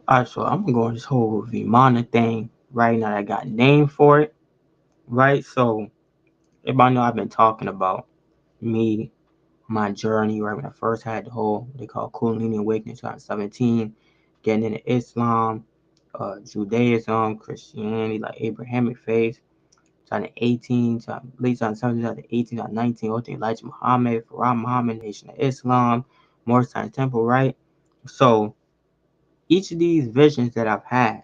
Alright, so I'm gonna go on this whole Vimana thing right now. That I got a name for it, right? So everybody know I've been talking about me, my journey, right? When I first had the whole what they call Kundalini Awakening 2017, getting into Islam, Judaism, Christianity, like Abrahamic faith, 2018, late 2017, 2018, 2019, all the Elijah Muhammad, Farah Muhammad, Nation of Islam, Morris Science Temple, right? So each of these visions that I've had,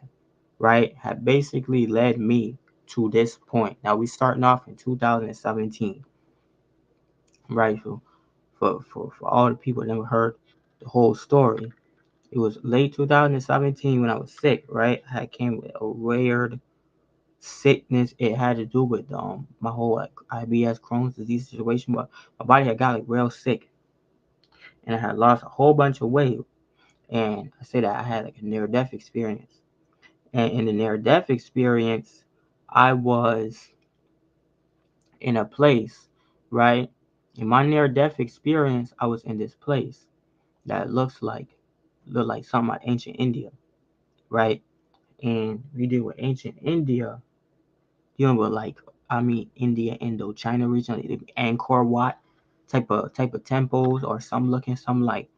right, have basically led me to this point. Now we starting off in 2017, right? So for all the people that never heard the whole story, it was late 2017 when I was sick, right? I came with a weird sickness. It had to do with my whole like IBS Crohn's disease situation, but my body had got like real sick, and I had lost a whole bunch of weight. And I say that I had like a near death experience. And in the near death experience, I was in a place, right? In my near death experience, I was in this place that looked like something like ancient India, right? And we deal with ancient India, dealing with like India, Indochina region, like Angkor Wat type of temples, or some looking some like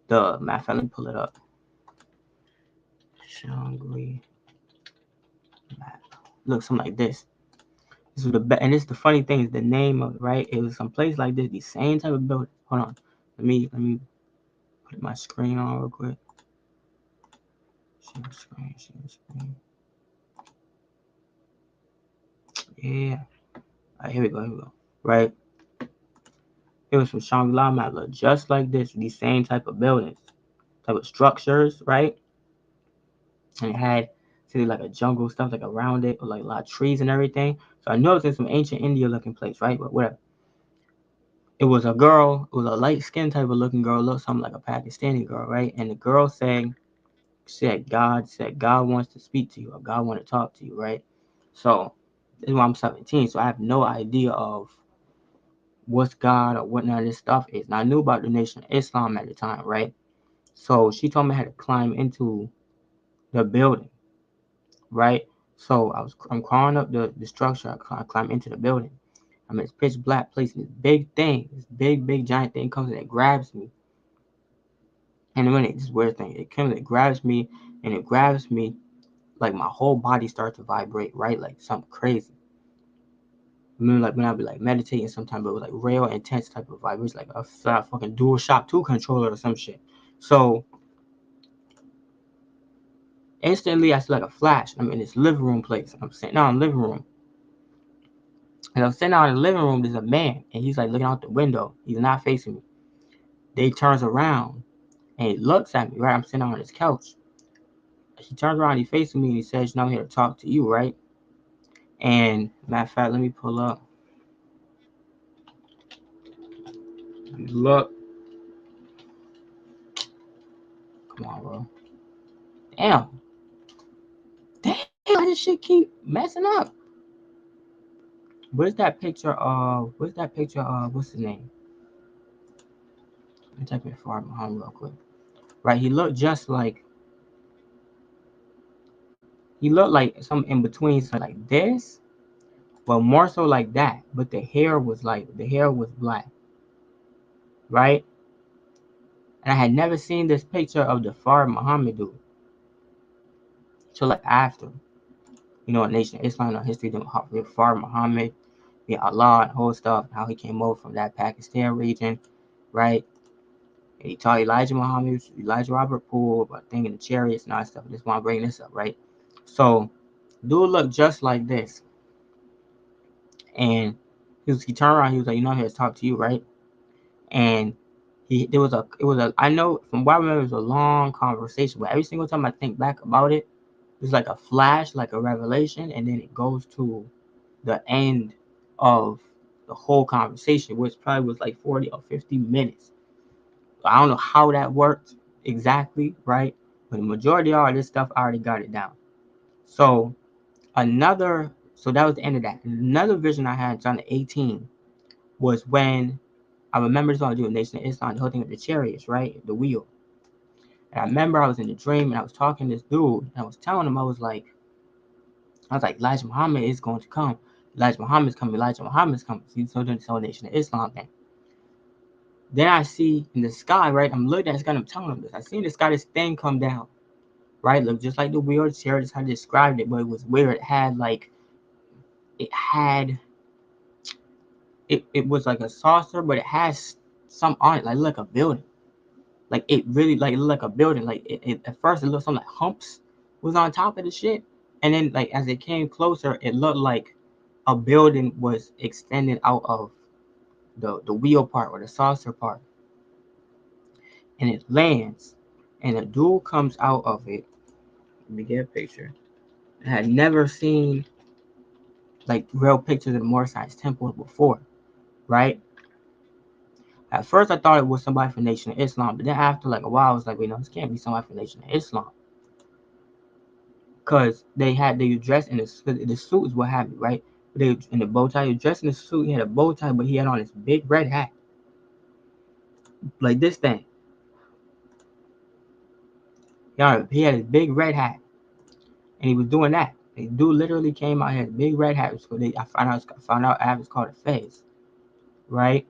the matter of fact, let me pull it up. Shangri map. Look something like this. This is and this the funny thing is the name of it, right? It was some place like this, the same type of building. Hold on. Let me put my screen on real quick. Share screen. Yeah. Alright, here we go. Right? It was from Shangri-La map, look just like this, these same type of buildings, type of structures, right? And it had see like a jungle stuff like around it, or like a lot of trees and everything. So I know it's in some ancient India looking place, right? But whatever. It was a girl, it was a light skinned type of looking girl, looked something like a Pakistani girl, right? And the girl said God wants to speak to you, or God want to talk to you, right? So this is why I'm 17, so I have no idea of what's God or what none of this stuff is. Now I knew about the Nation of Islam at the time, right? So she told me I had to climb into the building, right? So I'm crawling up the structure. I climb into the building. I'm in this pitch black place, and this big thing, this big giant thing comes and it grabs me. And when this weird thing, it comes, it grabs me, and it grabs me like my whole body starts to vibrate, right? Like something crazy. I mean, like when I be like meditating sometimes, but it was like real intense type of vibration, like a fucking DualShock 2 controller or some shit. So instantly I see like a flash. I'm in this living room place. I'm sitting down in the living room. And I'm sitting out in the living room, there's a man, and he's like looking out the window. He's not facing me. Then he turns around and he looks at me, right? I'm sitting on this couch. He turns around, he's facing me, and he says, "No, I'm here to talk to you, right?" And matter of fact, let me pull up. Look, come on, bro. Damn, damn, why this shit keep messing up? What's that picture of, what's his name? Let me type in Farah Muhammad real quick. Right, he looked like something in between, so like this, but more so like that. But the hair was black, right? And I had never seen this picture of the Farah Muhammad dude. So like after, Nation of Islam, history, the Farah Muhammad, the Allah and whole stuff, how he came over from that Pakistan region, right? And he taught Elijah Muhammad, Elijah Robert Poole about thinking the Chariots and all that stuff. I just want to bring this up, right? So, dude looked just like this. And he turned around, he was like, "I'm here to talk to you, right?" And I know from what I remember, it was a long conversation, but every single time I think back about it, it's like a flash, like a revelation, and then it goes to the end of the whole conversation, which probably was like 40 or 50 minutes. I don't know how that worked exactly, right? But the majority of all this stuff, I already got it down. So so that was the end of that. Another vision I had in 2018 was when I remember this all I do with Nation of Islam, the whole thing with the chariots, right? The wheel. And I remember I was in the dream and I was talking to this dude and I was telling him, I was like, Elijah Muhammad is going to come. Elijah Muhammad's coming. Elijah Muhammad's coming. See, so doing the Nation of Islam thing. Then I see in the sky, right? I'm looking at this guy and I'm telling him this. I see in the sky this thing come down, right? Look just like the weird Chariots, how I described it, but it was weird. It was like a saucer, but it has some on it, like a building. Like it really like it looked like a building. Like it at first it looked something like humps was on top of the shit. And then like as it came closer, it looked like a building was extended out of the wheel part or the saucer part. And it lands. And a dude comes out of it. Let me get a picture. I had never seen like real pictures of the Moorish temple before, right? At first I thought it was somebody from Nation of Islam, but then after like a while I was like, wait, no, this can't be somebody from Nation of Islam. Cause they dressed in the suit is what happened, right? They in the bow tie, he dressed in the suit, he had a bow tie, but he had on this big red hat. Like this thing. He had his big red hat. And he was doing that. The dude literally came out, he had a big red hat. So I found out after it's called a fez. Right?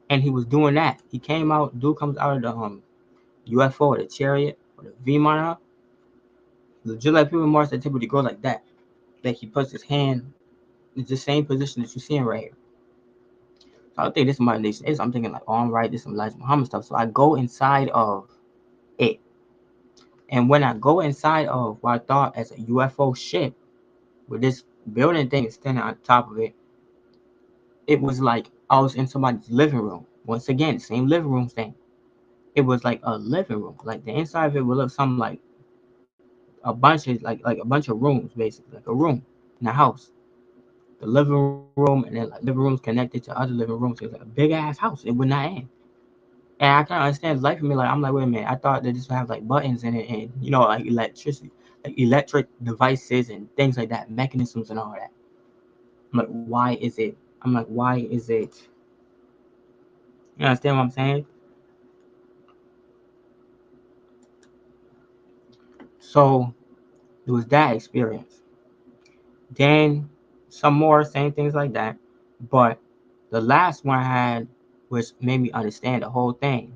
And he was doing that. He came out, dude comes out of the UFO or the chariot or the Vimana. Just like people in Mars that typically go like that. Like he puts his hand in the same position that you're seeing right here. So I think this is my nation is. I'm thinking like, oh, I'm right. This is some Elijah Muhammad stuff. So I go inside of it, and when I go inside of what I thought as a UFO ship with this building thing standing on top of it, it was like I was in somebody's living room. Once again, same living room thing. It was like a living room. Like the inside of it would look something like a bunch of rooms, basically, like a room in a house. The living room and then like living rooms connected to other living rooms. It was like a big ass house. It would not end. And I can't understand life for me. Like I'm like, wait a minute. I thought that this would have like buttons in it, and like electricity, like electric devices and things like that, mechanisms and all that. I'm like, why is it? I'm like, why is it? You understand what I'm saying? So it was that experience. Then some more same things like that, but the last one I had, which made me understand the whole thing,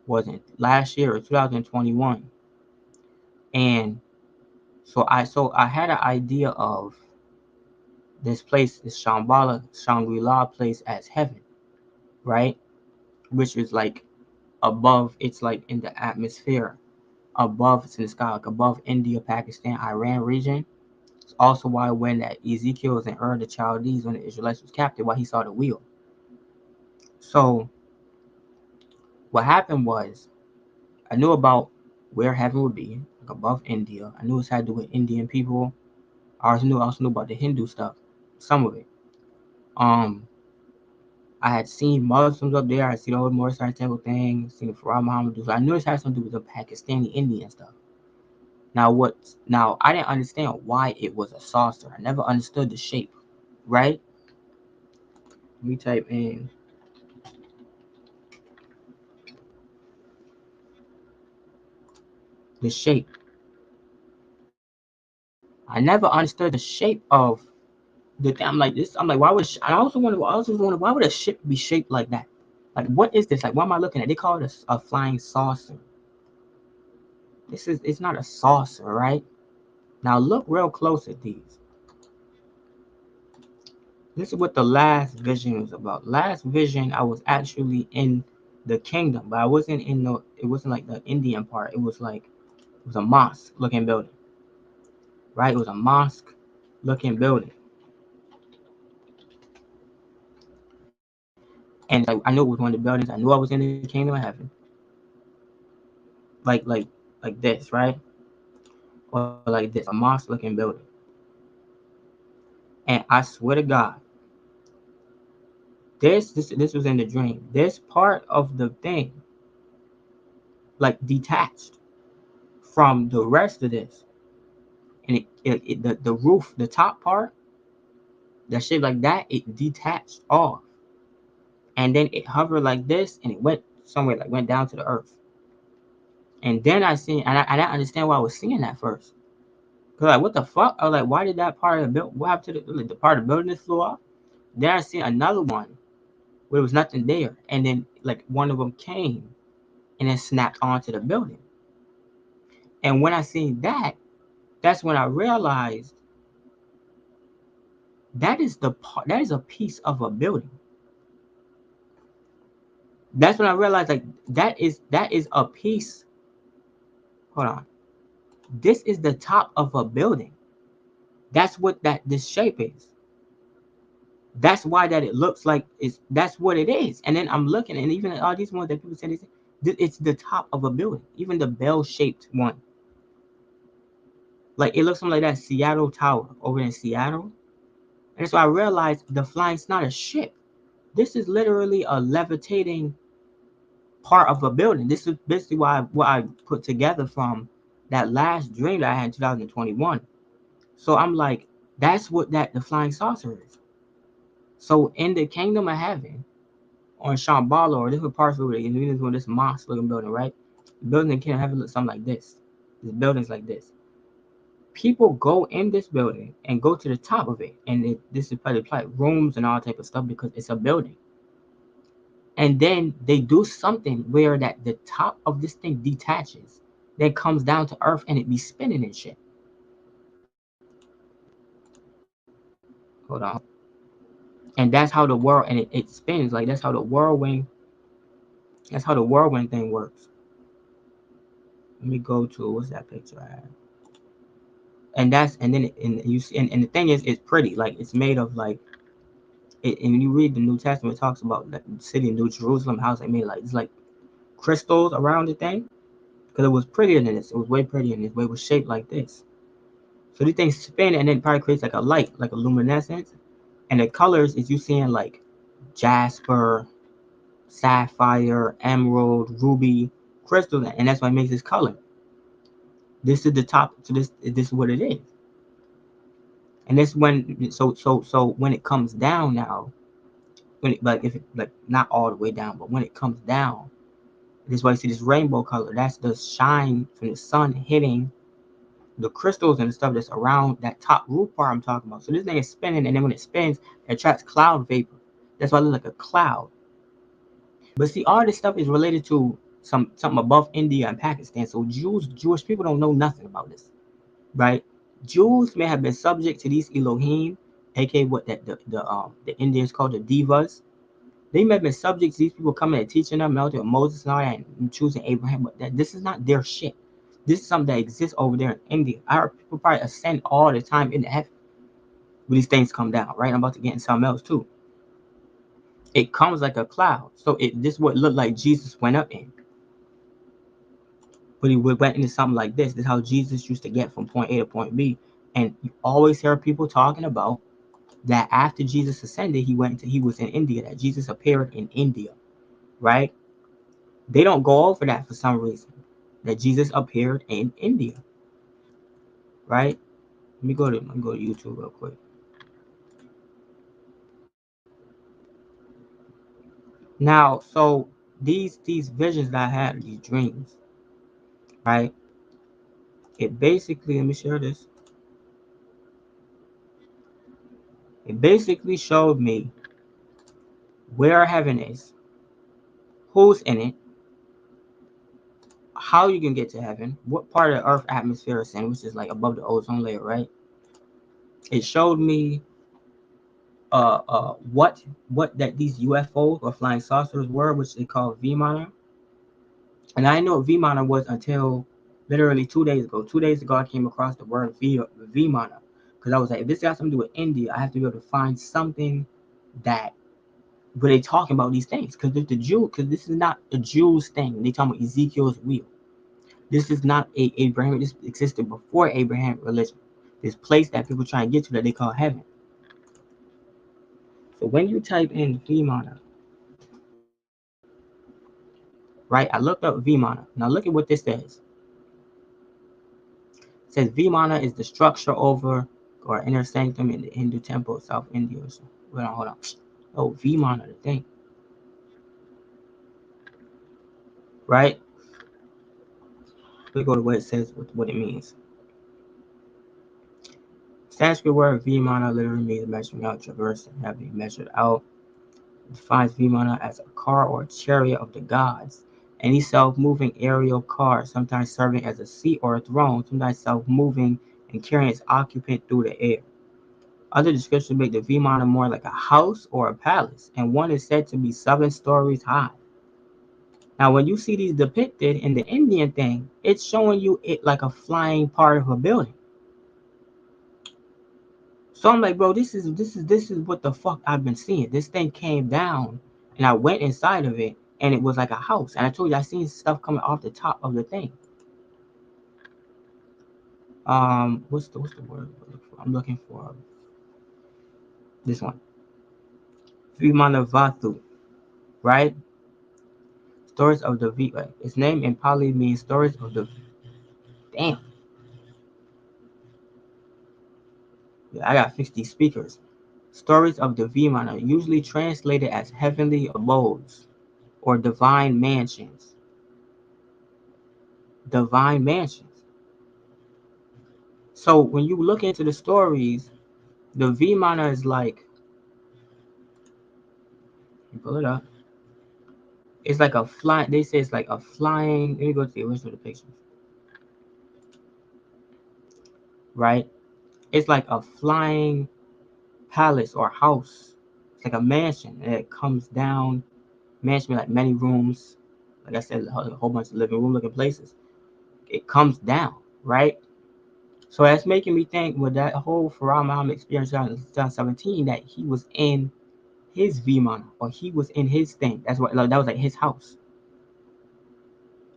wasn't last year or 2021, and so I had an idea of this place, this Shangri-La place as heaven, right? Which is like above, it's like in the atmosphere, above, it's in the sky, like above India, Pakistan, Iran region. It's also why when that Ezekiel was in Ur the Chaldees, when the Israelites was captive, why he saw the wheel. So what happened was I knew about where heaven would be, like above India. I knew it had to do with Indian people. I also knew about the Hindu stuff, some of it. Um, I had seen Muslims up there. I seen the old Moorish temple thing, seen the Farah Muhammad do. So I knew this had something to do with the Pakistani Indian stuff. Now I didn't understand why it was a saucer. I never understood the shape, right? Let me type in the shape. I never understood the shape of the thing. I'm like this. I'm like, why would I also wonder why would a ship be shaped like that? Like, what is this? Like, what am I looking at? They call it a flying saucer. It's not a saucer, right? Now look real close at these. This is what the last vision was about. Last vision, I was actually in the kingdom, but I wasn't in the. It wasn't like the Indian part. It was a mosque looking building, right? It was a mosque looking building, and like I knew it was one of the buildings. I knew I was in the kingdom of heaven, like like like this, right? Or like this, a mosque looking building. And I swear to God, this was in the dream. This part of the thing, like detached from the rest of this, and the roof, the top part, that shaped like that, it detached off, and then it hovered like this, and it went somewhere, like went down to the earth. And then I seen, and I didn't understand why I was seeing that first. Cause like, what the fuck? I was like, why did that part of the build? What happened to the part of the building that flew off? Then I seen another one where there was nothing there, and then like one of them came and then snapped onto the building. And when I seen that, that's when I realized that is the part. That is a piece of a building. That's when I realized like that is a piece. Hold on. This is the top of a building. That's what that this shape is. That's why that it looks like that's what it is. And then I'm looking, and even all these ones that people say it's the top of a building. Even the bell-shaped one, like it looks something like that Seattle Tower over in Seattle. And so I realized the flying's not a ship. This is literally a levitating part of a building. This is basically what I put together from that last dream that I had in 2021. So I'm like, that's what that the flying saucer is. So in the kingdom of heaven, on Shambhala or different parts of it, you know, this mosque looking building, right? The building in kingdom of heaven looks something like this. This building's like this. People go in this building and go to the top of it, and this is probably like rooms and all type of stuff because it's a building. And then they do something where that the top of this thing detaches, then comes down to earth, and it be spinning and shit. Hold on. And that's how the world and it spins. Like that's how the whirlwind thing works. Let me go to what's that picture I had? And that's and then and you see and the thing is it's pretty. Like it's made of like it, and when you read the New Testament, it talks about the city of New Jerusalem, how it's like made like it's like crystals around the thing. Because it was prettier than this. It was way prettier than this, but it was shaped like this. So these things spin and then it probably creates like a light, like a luminescence. And the colors is you seeing like jasper, sapphire, emerald, ruby, crystals, and that's what makes this color. This is the top. So this is what it is. And this when so when it comes down now, when it, like if it, like not all the way down, but when it comes down, this is why you see this rainbow color. That's the shine from the sun hitting the crystals and the stuff that's around that top roof part I'm talking about. So this thing is spinning, and then when it spins, it attracts cloud vapor. That's why it looks like a cloud. But see, all this stuff is related to something above India and Pakistan. So Jewish people don't know nothing about this, right? Jews may have been subject to these Elohim, aka what that the Indians call the divas. They may have been subject to these people coming and teaching them, melting Moses and all that, and choosing Abraham, but this is not their shit. This is something that exists over there in India. I heard people probably ascend all the time into heaven when these things come down, right? I'm about to get into something else too. It comes like a cloud. So this is what looked like Jesus went up in. But he went into something like this. This is how Jesus used to get from point A to point B. And you always hear people talking about that after Jesus ascended, he was in India, that Jesus appeared in India, right? They don't go over that for some reason. That Jesus appeared in India, right? Let me go to YouTube real quick. Now, so these visions that I had, these dreams, right? It basically, let me share this. It basically showed me where heaven is, who's in it, how you can get to heaven, what part of the Earth atmosphere is in, which is like above the ozone layer, right? It showed me what that these UFOs or flying saucers were, which they call Vimana. And I didn't know what Vimana was until literally 2 days ago. 2 days ago, I came across the word Vimana because I was like, if this got something to do with India, I have to be able to find something that where they talking about these things because the Jew, because this is not a Jews thing. They talking about Ezekiel's wheel. This is not a Abraham. This existed before Abraham religion. This place that people try and get to that they call heaven. So when you type in Vimana, right? I looked up Vimana. Now look at what this says. It says Vimana is the structure over or inner sanctum in the Hindu temple of South India. So, hold on. Oh, Vimana, the thing. Right? We go to what it says, what it means. Sanskrit word Vimana literally means measuring out, traversing, having measured out. It defines Vimana as a car or chariot of the gods. Any self-moving aerial car, sometimes serving as a seat or a throne, sometimes self-moving and carrying its occupant through the air. Other descriptions make the Vimana more like a house or a palace, and one is said to be 7 stories high. Now, when you see these depicted in the Indian thing, it's showing you it like a flying part of a building. So I'm like, bro, this is what the fuck I've been seeing. This thing came down, and I went inside of it, and it was like a house. And I told you I seen stuff coming off the top of the thing. What's the word I'm looking for? This one, Vimanavatu, right? Stories of the V. Its name in Pali means stories of the. Damn, yeah, I got 50 speakers. Stories of the Vimana, usually translated as heavenly abodes or divine mansions. Divine mansions. So when you look into the stories, the Vimana is like, you pull it up. It's like a flying. They say it's like a flying. Let me go to the original depiction. Right? It's like a flying palace or house. It's like a mansion, and it comes down. Mansion with like many rooms. Like I said, a whole bunch of living room looking places. It comes down, right? So that's making me think with that whole Farah Muhammad experience in 2017 that he was in his Vimana or he was in his thing. That's what like, that was like his house.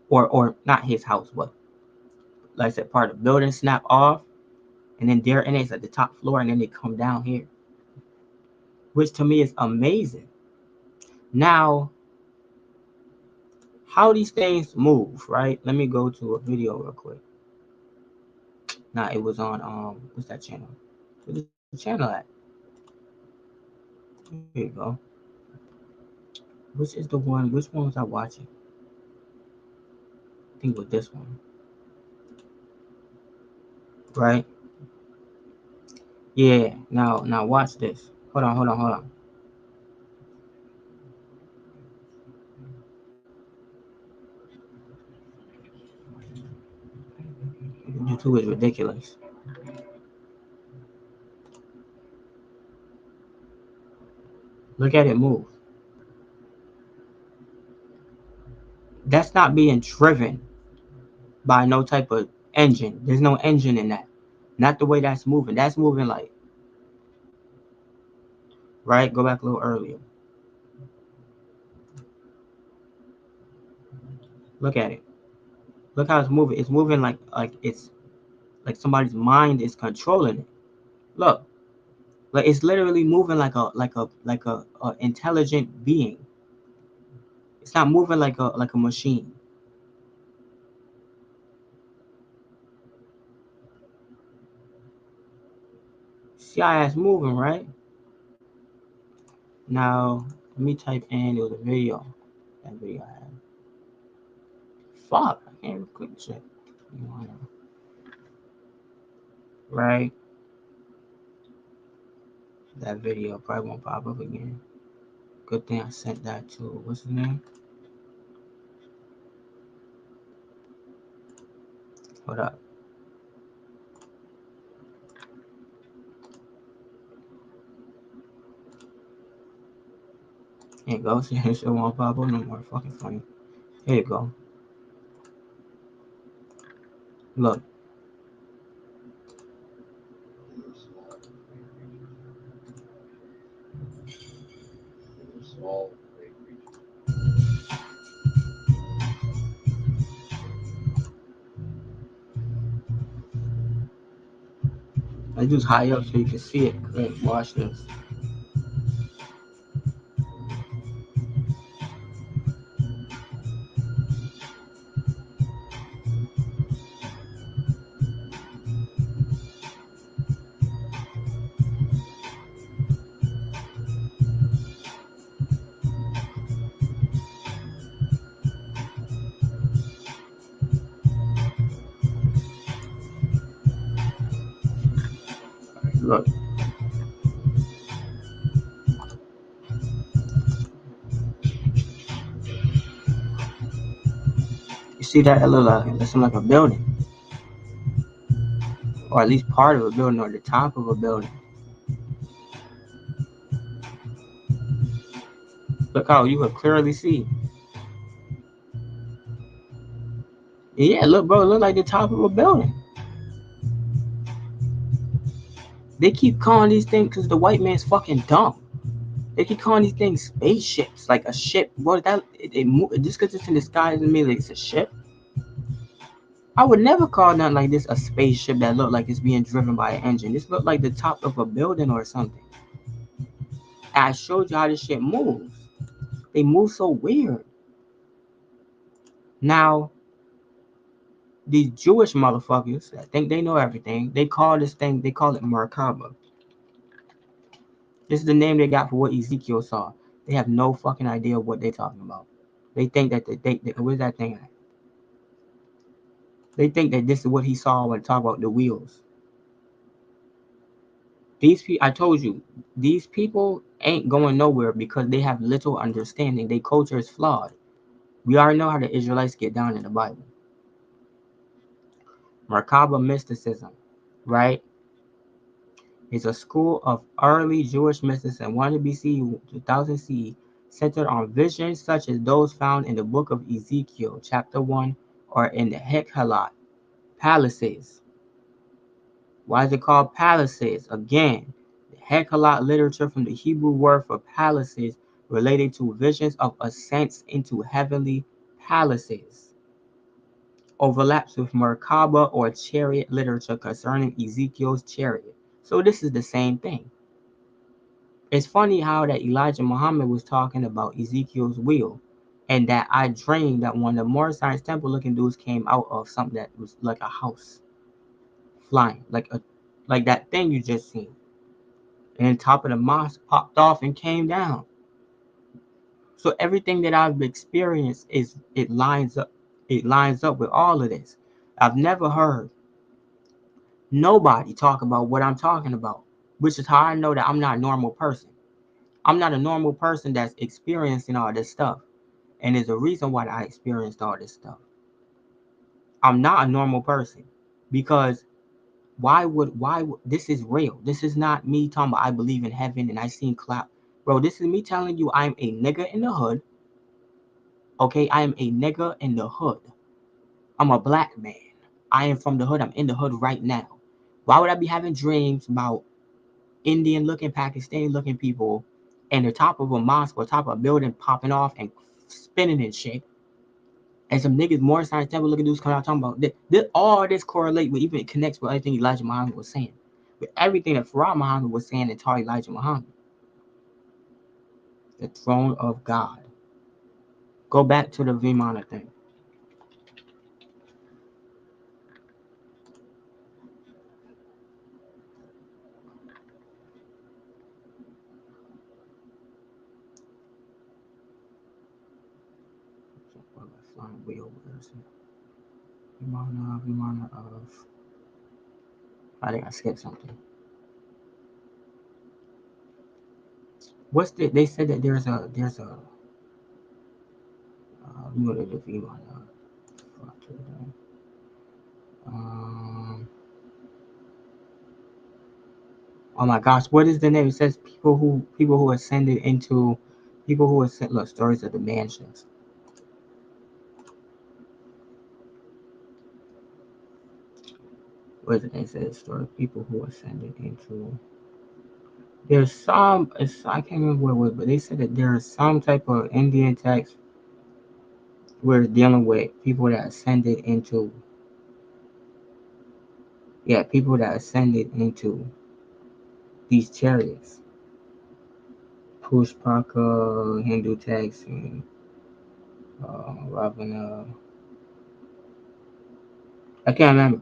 Or not his house, but like I said, part of the building snap off and then there and it's at the top floor and then they come down here. Which to me is amazing. Now, how these things move, right? Let me go to a video real quick. Nah, it was on what's that channel? Where's the channel at? Here you go. Which is the one? Which one was I watching? I think it was this one, right? Yeah. Now watch this. Hold on. YouTube is ridiculous. Look at it move. That's not being driven by no type of engine. There's no engine in that. Not the way that's moving. That's moving like, right? Go back a little earlier. Look at it. Look how it's moving. It's moving like it's like somebody's mind is controlling it. Look, like it's literally moving like a intelligent being. It's not moving like a machine. See how it's moving, right? Now let me type in. It was a video. That video I had. Fuck, I can't even click shit. Right? That video probably won't pop up again. Good thing I sent that to what's his name? Hold up. Here you go. See, shit won't pop up no more. Fucking funny. Here you go. Look. I just high up so you can see it. Great. Watch this. Look. You see that? It looks like a building. Or at least part of a building, or the top of a building. Look how you can clearly see. Yeah, look, bro, it look like the top of a building. They keep calling these things because the white man's fucking dumb. They keep calling these things spaceships, like a ship. Bro, just because it's in the sky doesn't mean like it's a ship. I would never call nothing like this a spaceship that looked like it's being driven by an engine. This looked like the top of a building or something. And I showed you how this shit moves. They move so weird. Now, these Jewish motherfuckers that think they know everything, they call it Merkaba. This is the name they got for what Ezekiel saw. They have no fucking idea what they're talking about. They think that where's that thing at? They think that this is what he saw when talk about the wheels. These people, I told you, these people ain't going nowhere because they have little understanding. Their culture is flawed. We already know how the Israelites get down in the Bible. Merkaba mysticism, right? Is a school of early Jewish mysticism, 100 BC to 1000 CE, centered on visions such as those found in the book of Ezekiel, chapter 1, or in the Hekhalat, palaces. Why is it called palaces? Again, the Hekhalat literature from the Hebrew word for palaces related to visions of ascents into heavenly palaces. Overlaps with Merkaba or chariot literature concerning Ezekiel's chariot. So this is the same thing. It's funny how that Elijah Muhammad was talking about Ezekiel's wheel, and that I dreamed that one of the more science temple looking dudes came out of something that was like a house flying, like that thing you just seen. And then top of the mosque popped off and came down. So everything that I've experienced it lines up. It lines up with all of this. I've never heard nobody talk about what I'm talking about, which is how I know that I'm not a normal person. I'm not a normal person that's experiencing all this stuff. And there's a reason why I experienced all this stuff. I'm not a normal person because why would this is real. This is not me talking about I believe in heaven and I seen cloud. Bro, this is me telling you I'm a nigga in the hood. Okay, I am a nigga in the hood. I'm a black man. I am from the hood. I'm in the hood right now. Why would I be having dreams about Indian looking, Pakistani looking people and the top of a mosque or top of a building popping off and spinning and shit? And some niggas more science temple looking dudes coming out talking about this, all this correlate with, even it connects with everything Elijah Muhammad was saying. With everything that Farah Muhammad was saying and taught Elijah Muhammad. The throne of God. Go back to the Vimana thing. Flying wheel. Vimana of. I think I skipped something. They said that there's a what is the Vimana? Oh my gosh, what is the name? It says people who ascended into people who ascend. Look, stories of the mansions. What is it? It says story of people who ascended into. There's some. I can't remember what it was, but they said that there's some type of Indian text we're dealing with people that ascended into. Yeah, people that ascended into these chariots. Pushpaka, Hindu text, and Ravana. I can't remember.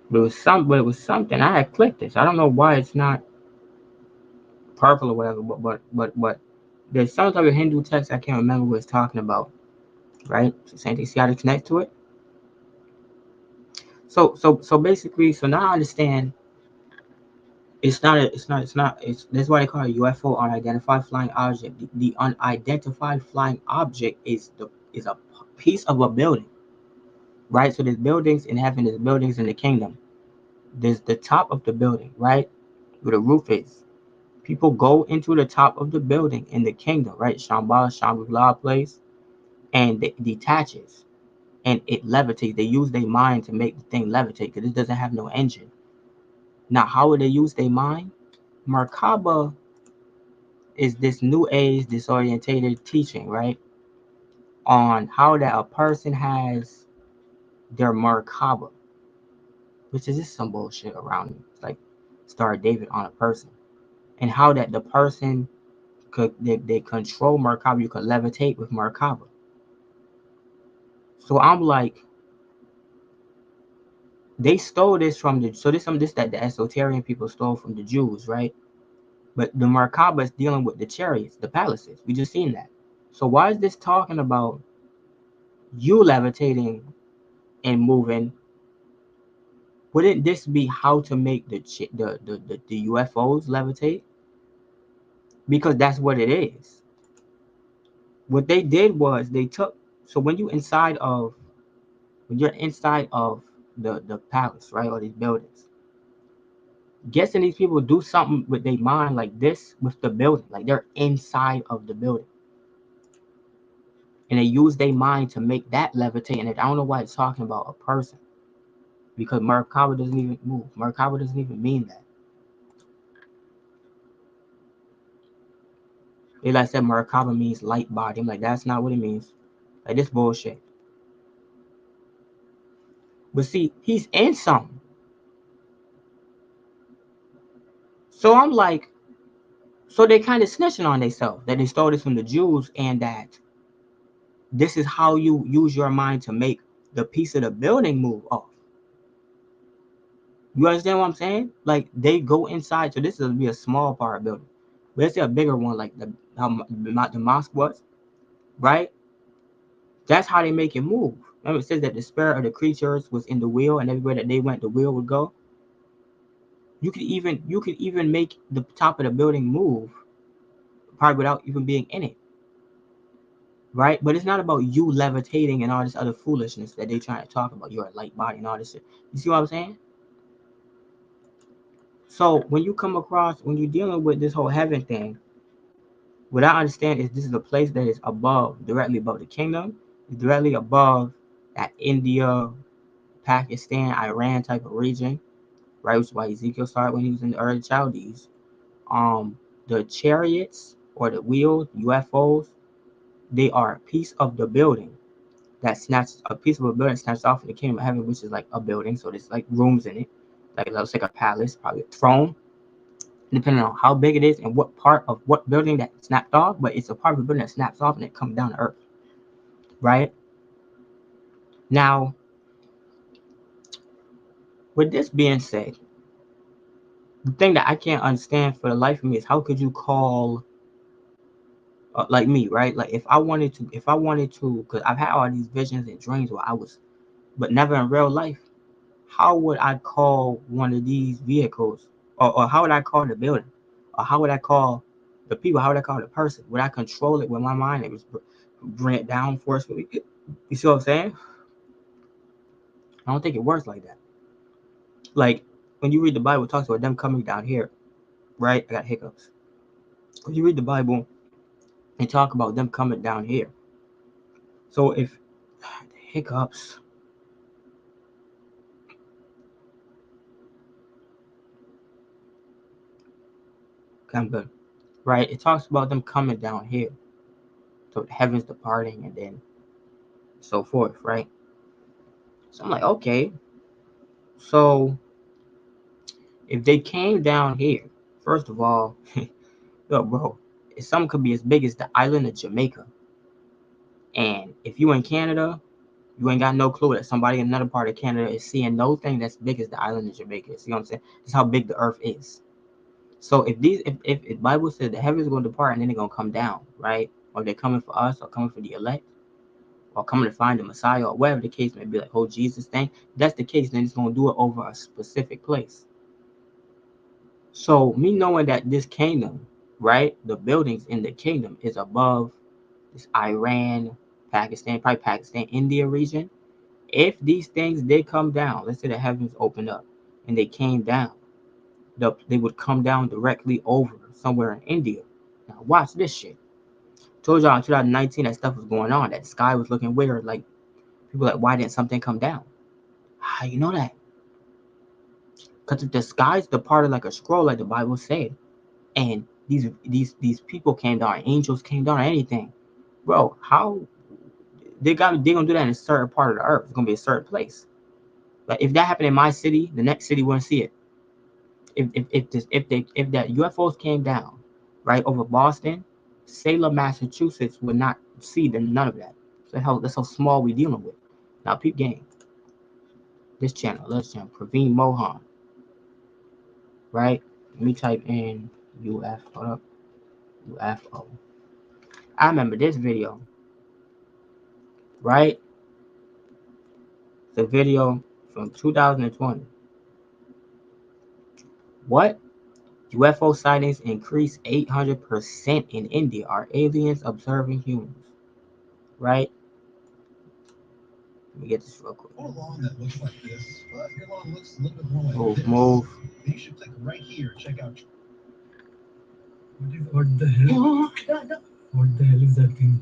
But it was something. I had clicked this. I don't know why it's not purple or whatever, but there's some type of Hindu text I can't remember what it's talking about. Right? So same thing, see how they connect to it? So basically, so now I understand. It's that's why they call it UFO, unidentified flying object. The unidentified flying object is a piece of a building, right? So there's buildings in heaven, there's buildings in the kingdom. There's the top of the building, right? Where the roof is. People go into the top of the building in the kingdom, right? Shangri-La place, and it detaches and it levitates. They use their mind to make the thing levitate because it doesn't have no engine. Now, how would they use their mind? Merkaba is this new age disorientated teaching, right? On how that a person has their Merkaba, which is just some bullshit around it. It's like Star David on a person. And how that the person they control Merkaba, you could levitate with Merkaba. So I'm like, they stole this from the so this some this that the esoteric people stole from the Jews, right? But the Merkaba is dealing with the chariots, the palaces. We just seen that. So why is this talking about you levitating and moving? Wouldn't this be how to make the UFOs levitate? Because that's what it is. What they did was they took so when you're inside of the palace, right, or these buildings, guessing these people do something with their mind like this with the building, like they're inside of the building, and they use their mind to make that levitate. And I don't know why it's talking about a person because Merkaba doesn't even move. Merkaba doesn't even mean that. They like said Merkaba means light body. I'm like, that's not what it means. Like this bullshit. But see, he's in something. So I'm like, so they kind of snitching on themselves that they stole this from the Jews and that this is how you use your mind to make the piece of the building move off. You understand what I'm saying? Like they go inside. So this is be a small part of building. But let's say a bigger one, like the mosque was, right? That's how they make it move. Remember, it says that the spirit of the creatures was in the wheel, and everywhere that they went, the wheel would go. You could even make the top of the building move, probably without even being in it, right? But it's not about you levitating and all this other foolishness that they trying to talk about. You're a light body and all this shit. You see what I'm saying? So when you're dealing with this whole heaven thing, what I understand is this is a place that is directly above the kingdom, directly above that India, Pakistan, Iran type of region, right? Which is why Ezekiel started when he was in the early Chaldees. The chariots or the wheels, UFOs, they are a piece of the building that snatches a piece of a building snatched off in the kingdom of heaven, which is like a building. So there's like rooms in it. Like it looks like a palace, probably a throne, depending on how big it is and what part of what building that snapped off, but it's a part of the building that snaps off and it comes down to earth. Right? Now, with this being said, the thing that I can't understand for the life of me is how could you call like me, right? Like if I wanted to, because I've had all these visions and dreams where I was, but never in real life. How would I call one of these vehicles, or how would I call the building, or how would I call the people? How would I call the person? Would I control it with my mind and just bring it down forcefully? You see what I'm saying? I don't think it works like that. Like when you read the Bible, it talks about them coming down here, right? I got hiccups. When you read the Bible, and talk about them coming down here. So if hiccups, okay, I'm good, right? It talks about them coming down here, so the heavens departing, and then so forth, right? So I'm like, okay, so if they came down here, first of all, look, bro, some could be as big as the island of Jamaica, and if you in Canada, you ain't got no clue that somebody in another part of Canada is seeing no thing that's big as the island of Jamaica. See what I'm saying? That's how big the earth is. So if the Bible said the heavens are going to depart and then they're going to come down, right? Or they're coming for us or coming for the elect, or coming to find the Messiah, or whatever the case may be, like whole Jesus thing. If that's the case, then it's gonna do it over a specific place. So me knowing that this kingdom, right, the buildings in the kingdom is above this Iran, Pakistan, probably Pakistan, India region. If these things did come down, let's say the heavens opened up and they came down, they would come down directly over somewhere in India. Now watch this shit. Told y'all in 2019 that stuff was going on, that the sky was looking weird. Like people like, why didn't something come down? How you know that? Because if the sky's departed like a scroll, like the Bible said, and these people came down, angels came down, or anything, bro, how they gonna do that in a certain part of the earth? It's gonna be a certain place. But if that happened in my city, the next city wouldn't see it. If that UFOs came down right over Boston, Salem, Massachusetts would not see none of that. So that's how small we dealing with. Now, peep game. This channel, let's channel, Praveen Mohan, right? Let me type in UFO. I remember this video, right? The video from 2020. What? UFO sightings increased 800% in India. Are aliens observing humans? Right? Let me get this real quick. Or a lawn that looks like this, but your lawn looks a little bit more like this. Move. Then you should click right here and check out. What the hell? What the hell is that thing?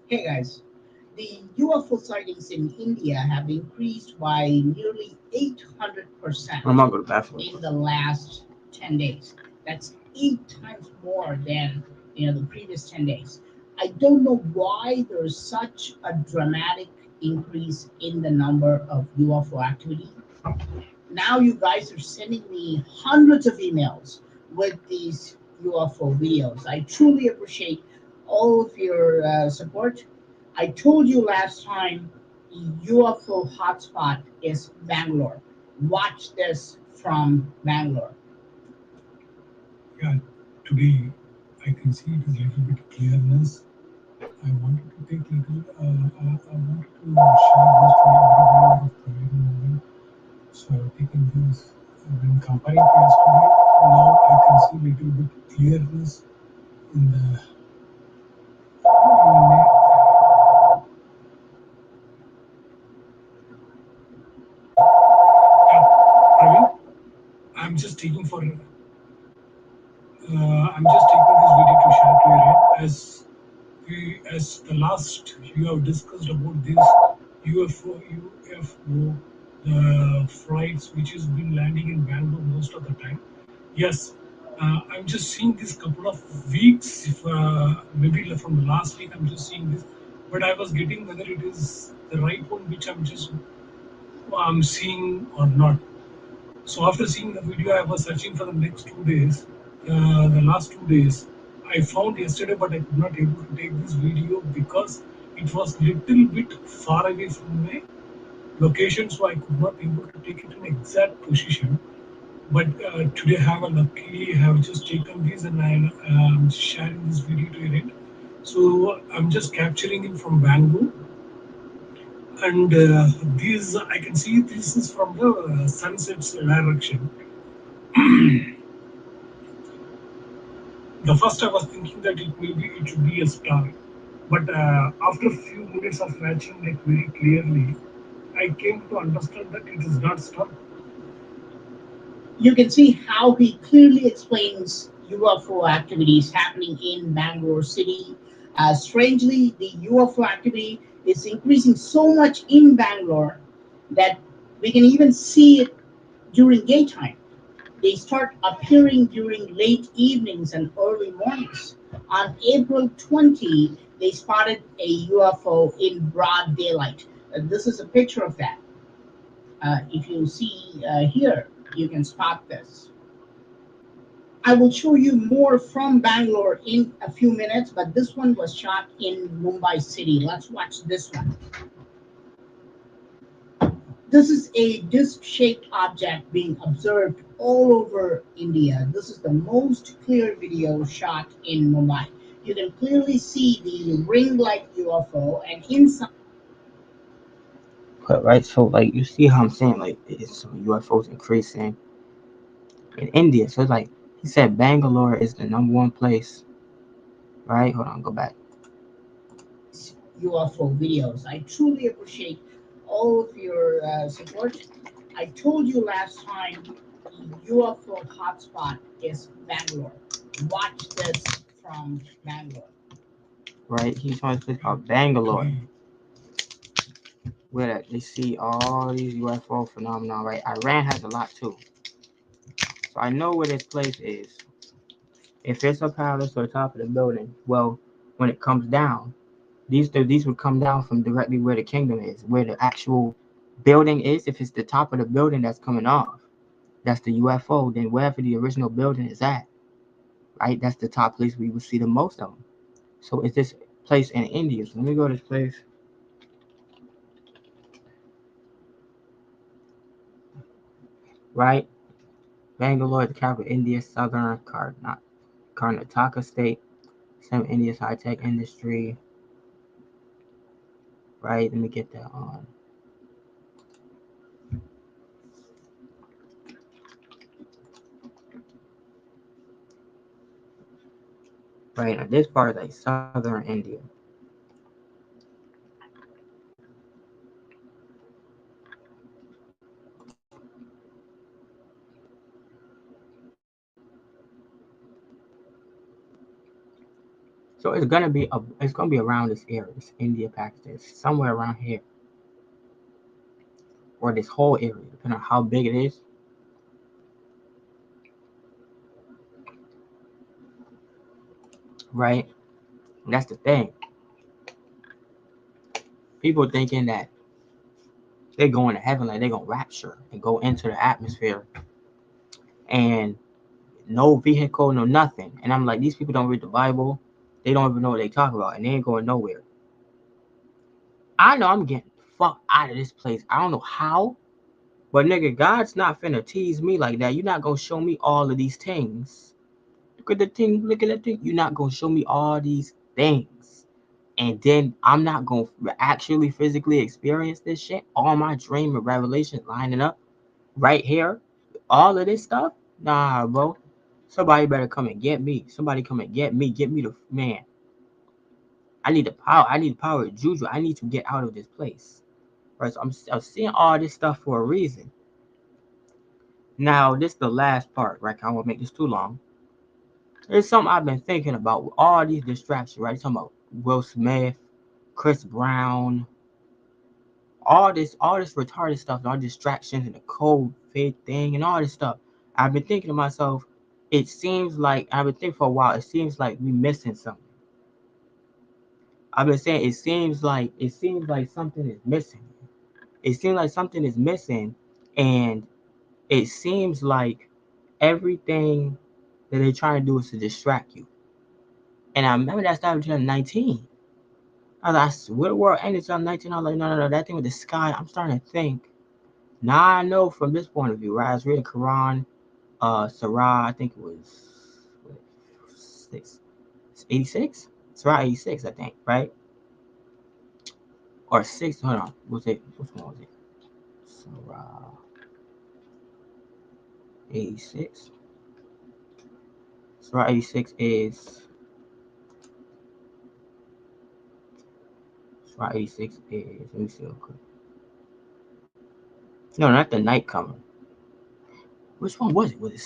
Hey guys, the UFO sightings in India have increased by nearly 800% I'm not going to bathroom. in the last 10 days. That's 8 times more than the previous 10 days. I don't know why there's such a dramatic increase in the number of UFO activity. Now you guys are sending me hundreds of emails with these UFO videos. I truly appreciate all of your support. I told you last time the UFO hotspot is Bangalore. Watch this from Bangalore. Yeah, today I can see it is a little bit clearness. I wanted to take little. I wanted to share this to everybody of private moment. So I've taken this when comparing to yesterday. Now I can see little bit clearness in the. Praveen, I'm just taking for. I'm just taking this video to share to you as the last you have discussed about this UFO, the flights which has been landing in Bangalore most of the time. Yes, I'm just seeing this couple of weeks, if, maybe from the last week I'm just seeing this, but I was getting whether it is the right one which I'm seeing or not. So after seeing the video, I was searching for the next 2 days, the last 2 days. I found yesterday, but I could not able to take this video because it was little bit far away from my location, so I could not able to take it in exact position. But today I have just taken this and I am sharing this video to you. So I'm just capturing it from Bangalore. And these I can see this is from the sunset's direction. The first I was thinking that it should be a star, but after a few minutes of watching it very clearly, I came to understand that it is not star. You can see how he clearly explains UFO activities happening in Bangalore city. Strangely, the UFO activity is increasing so much in Bangalore that we can even see it during daytime. They start appearing during late evenings and early mornings. On April 20, they spotted a UFO in broad daylight. This is a picture of that. If you see here, you can spot this. I will show you more from Bangalore in a few minutes, but this one was shot in Mumbai city. Let's watch this one. This is a disc-shaped object being observed all over India. This is the most clear video shot in Mumbai. You can clearly see the ring-like UFO, and inside But right, so like you see how I'm saying like it's some UFOs increasing in India. So it's like he said Bangalore is the number one place, right? Hold on, go back. UFO videos. I truly appreciate all of your support. I told you last time the UFO hotspot is Bangalore. Watch this from Bangalore. Right? He's from a place called Bangalore, where they see all these UFO phenomena, right? Iran has a lot too. So I know where this place is. If it's a palace or top of the building, well, when it comes down, these would come down from directly where the kingdom is, where the actual building is. If it's the top of the building that's coming off, that's the UFO. Then wherever the original building is at, right? That's the top place we would see the most of them. So it's this place in India. So let me go to this place, right? Bangalore, the capital of India, southern Karnataka state, some of India's high tech industry, right? Let me get that on. Right, now this part is like southern India. So it's gonna be around this area, this India, Pakistan, somewhere around here, or this whole area, depending on how big it is, right? And that's the thing. People thinking that they're going to heaven, like they're gonna rapture and go into the atmosphere and no vehicle, no nothing. And I'm like, these people don't read the Bible. They don't even know what they talk about, and they ain't going nowhere. I know I'm getting the fuck out of this place. I don't know how, but nigga, God's not finna tease me like that. You're not gonna show me all of these things. Look at the thing, look at that thing. You're not gonna show me all these things. And then I'm not gonna actually physically experience this shit. All my dream and revelation lining up right here. All of this stuff. Nah, bro. Somebody better come and get me. Somebody come and get me. Get me the man. I need the power. I need the power of Juju. I need to get out of this place. Right. So I'm seeing all this stuff for a reason. Now, this is the last part, right? I won't make this too long. It's something I've been thinking about with all these distractions, right? You're talking about Will Smith, Chris Brown, all this retarded stuff, and all distractions and the COVID thing and all this stuff. I've been thinking to myself, it seems like I've been thinking for a while, it seems like we missing something. I've been saying it seems like something is missing. It seems like something is missing, and it seems like everything that they're trying to do is to distract you. And I remember that started in 2019. I was like, what world ended in 2019? I was like, no, that thing with the sky. I'm starting to think. Now I know from this point of view, right? I was reading Quran, Surah, I think it was six, 86? Surah 86, I think, right? Or six, hold on. Was it, which one was it? Surah 86? Surah 86 is, Surah 86 is, let me see real quick. No, not the night coming. Which one was it? Was it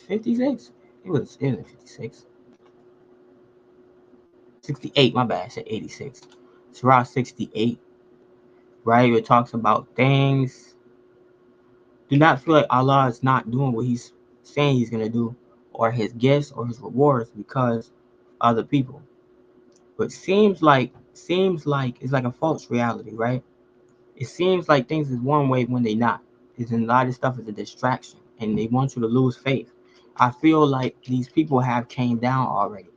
56? It was 56. 68, my bad. I said 86. Surah 68, right? It talks about things. Do not feel like Allah is not doing what He's saying He's going to do, or His gifts or His rewards because other people. But seems like it's like a false reality, right? It seems like things is one way when they not. It's a lot of stuff is a distraction, and they want you to lose faith. I feel like these people have came down already,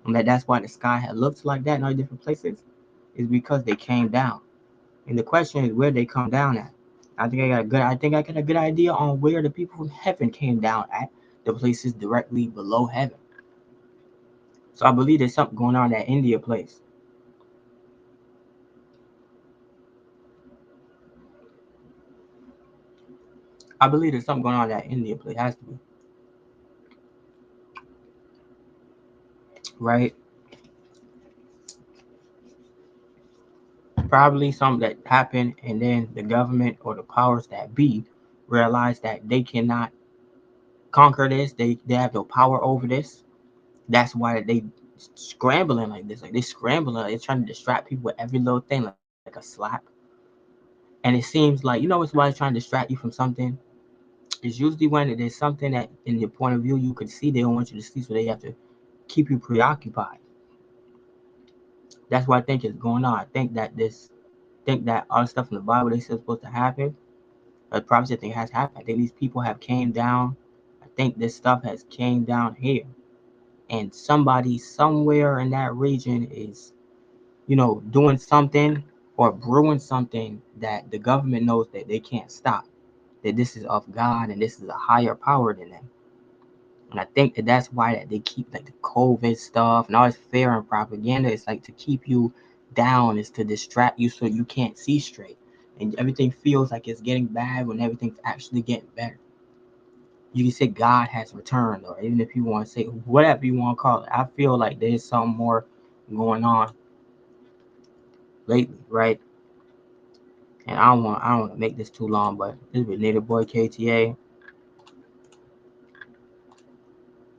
and that's why the sky had looked like that in all different places. Is because they came down, and the question is where they come down at. I think I got a good idea on where the people from heaven came down at. The places directly below heaven. So I believe there's something going on in that India place. I believe there's something going on in that India place. Has to be, right? Probably something that happened, and then the government or the powers that be realize that they cannot conquer this. They have no power over this. That's why they scrambling like this. Like they scrambling. Like they're trying to distract people with every little thing, like a slap. And it seems like what's why it's trying to distract you from something. It's usually when there's something that, in your point of view, you could see they don't want you to see, so they have to keep you preoccupied. That's what I think is going on. I think that all the stuff in the Bible they said supposed to happen, the prophecy thing has happened. I think these people have came down. I think this stuff has came down here, and somebody somewhere in that region is, doing something or brewing something that the government knows that they can't stop. That this is of God and this is a higher power than them. And I think that that's why that they keep like the COVID stuff and all this fear and propaganda. It's like to keep you down, is to distract you so you can't see straight. And everything feels like it's getting bad when everything's actually getting better. You can say God has returned, or even if you want to say whatever you want to call it. I feel like there's something more going on lately, right? And I don't want to make this too long, but this is with Native Boy KTA.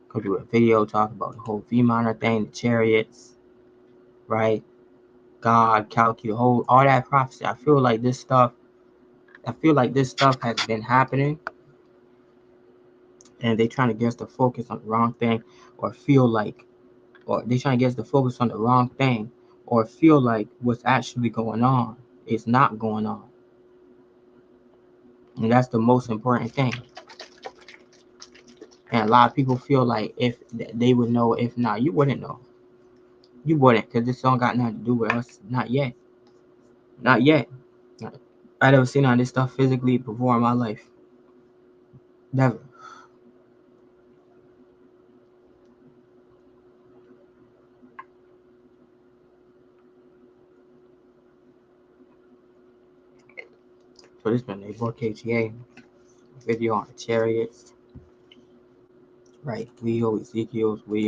Go do a video talking about the whole Vimana thing, the chariots, right? God, Kalki, the whole all that prophecy. I feel like this stuff has been happening, and they trying to get us to focus on the wrong thing, or feel like, or they trying to get us to focus on the wrong thing, or feel like what's actually going on is not going on, and that's the most important thing. And a lot of people feel like if they would know, if not, you wouldn't know. You wouldn't, because this don't got nothing to do with us. Not yet. Not yet. I never seen all this stuff physically before in my life. Never. So this been a book KTA video on the chariots, right? Leo, Ezekiel's Leo.